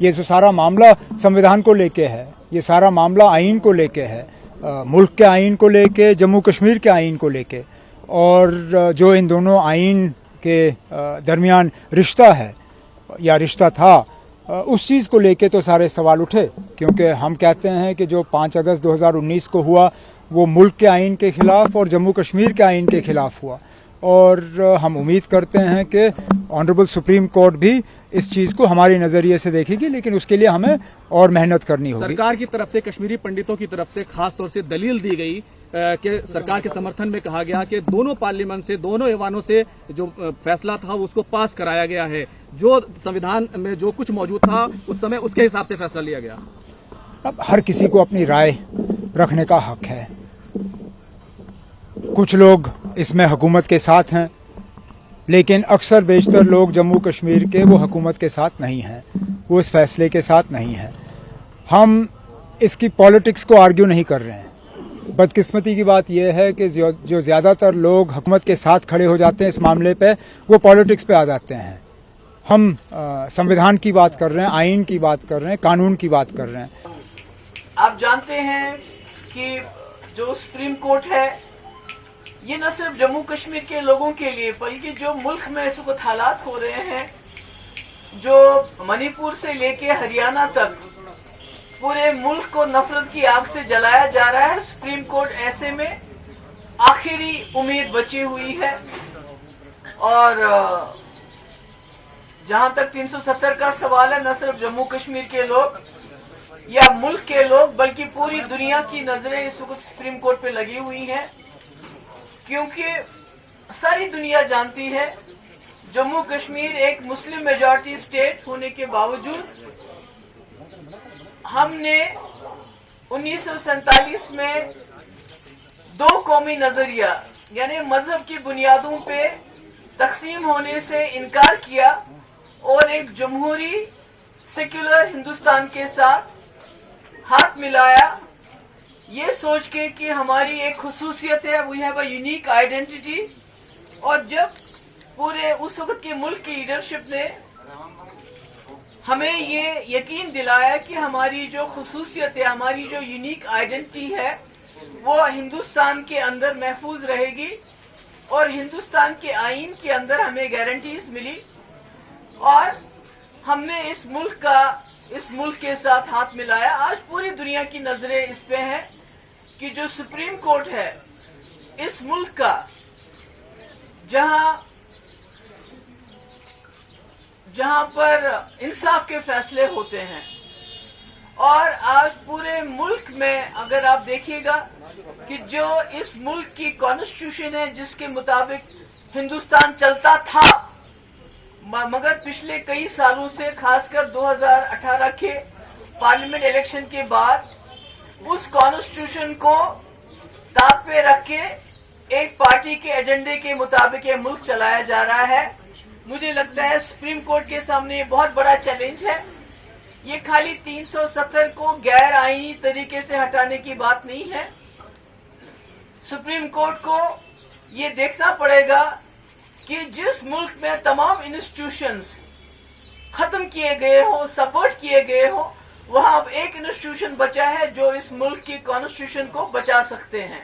ये जो सारा मामला संविधान को लेके है, ये सारा मामला आइन को लेके है, मुल्क के आइन को लेके, जम्मू कश्मीर के आइन को लेके, और जो इन दोनों आइन के दरमियान रिश्ता है या रिश्ता था, उस चीज़ को लेके तो सारे सवाल उठे, क्योंकि हम कहते हैं कि जो 5 अगस्त 2019 को हुआ वो मुल्क के आइन के ख़िलाफ़ और जम्मू कश्मीर के आइन के ख़िलाफ़ हुआ, और हम उम्मीद करते हैं कि ऑनरेबल सुप्रीम कोर्ट भी इस चीज़ को हमारे नज़रिए से देखेगी, लेकिन उसके लिए हमें और मेहनत करनी होगी। सरकार की तरफ से, कश्मीरी पंडितों की तरफ से खास तौर से दलील दी गई कि सरकार के समर्थन में कहा गया कि दोनों पार्लियामेंट से, दोनों ऐवानों से जो फैसला था उसको पास कराया गया है, जो संविधान में जो कुछ मौजूद था उस समय उसके हिसाब से फैसला लिया गया। अब हर किसी को अपनी राय रखने का हक है। कुछ लोग इसमें हुकूमत के साथ हैं, लेकिन अक्सर बेशतर लोग जम्मू कश्मीर के वो हुकूमत के साथ नहीं हैं, वो इस फैसले के साथ नहीं हैं। हम इसकी पॉलिटिक्स को आर्ग्यू नहीं कर रहे हैं। बदकिस्मती की बात यह है कि जो ज़्यादातर लोग हुकूमत के साथ खड़े हो जाते हैं इस मामले पे, वो पॉलिटिक्स पे आ जाते हैं। हम संविधान की बात कर रहे हैं, आइन की बात कर रहे हैं, कानून की बात कर रहे हैं। आप जानते हैं कि जो सुप्रीम कोर्ट है, ये न सिर्फ जम्मू कश्मीर के लोगों के लिए बल्कि जो मुल्क में इस वक्त हालात हो रहे हैं, जो मणिपुर से लेके हरियाणा तक पूरे मुल्क को नफरत की आग से जलाया जा रहा है, सुप्रीम कोर्ट ऐसे में आखिरी उम्मीद बची हुई है। और जहां तक 370 का सवाल है, न सिर्फ जम्मू कश्मीर के लोग या मुल्क के लोग बल्कि पूरी दुनिया की नजरें इस वक्त सुप्रीम कोर्ट पे लगी हुई हैं, क्योंकि सारी दुनिया जानती है जम्मू कश्मीर एक मुस्लिम मेजॉरिटी स्टेट होने के बावजूद हमने 1947 में 2 कौमी नजरिया यानी मजहब की बुनियादों पे तकसीम होने से इनकार किया और एक जमहूरी सेक्युलर हिंदुस्तान के साथ हाथ मिलाया, ये सोच के कि हमारी एक खुसूसियत है, we have a unique identity. और जब पूरे उस वक्त के मुल्क की लीडरशिप ने हमें ये यकीन दिलाया कि हमारी जो खुसूसियत है, हमारी जो यूनिक आइडेंटिटी है, वो हिंदुस्तान के अंदर महफूज रहेगी और हिंदुस्तान के आइन के अंदर हमें गारंटीज मिली, और हमने इस मुल्क के साथ हाथ मिलाया। आज पूरी दुनिया की नजरें इस पे हैं कि जो सुप्रीम कोर्ट है इस मुल्क का, जहां पर इंसाफ के फैसले होते हैं, और आज पूरे मुल्क में अगर आप देखिएगा कि जो इस मुल्क की कॉन्स्टिट्यूशन है जिसके मुताबिक हिंदुस्तान चलता था, मगर पिछले कई सालों से खासकर 2018 के पार्लियामेंट इलेक्शन के बाद उस कॉन्स्टिट्यूशन को ताक पे रख के एक पार्टी के एजेंडे के मुताबिक ये मुल्क चलाया जा रहा है। मुझे लगता है सुप्रीम कोर्ट के सामने ये बहुत बड़ा चैलेंज है। ये खाली 370 को गैर आईनी तरीके से हटाने की बात नहीं है। सुप्रीम कोर्ट को ये देखना पड़ेगा कि जिस मुल्क में तमाम इंस्टीट्यूशंस खत्म किए गए हो, सपोर्ट किए गए हो, वहां अब एक इंस्टीट्यूशन बचा है जो इस मुल्क की कॉन्स्टिट्यूशन को बचा सकते हैं।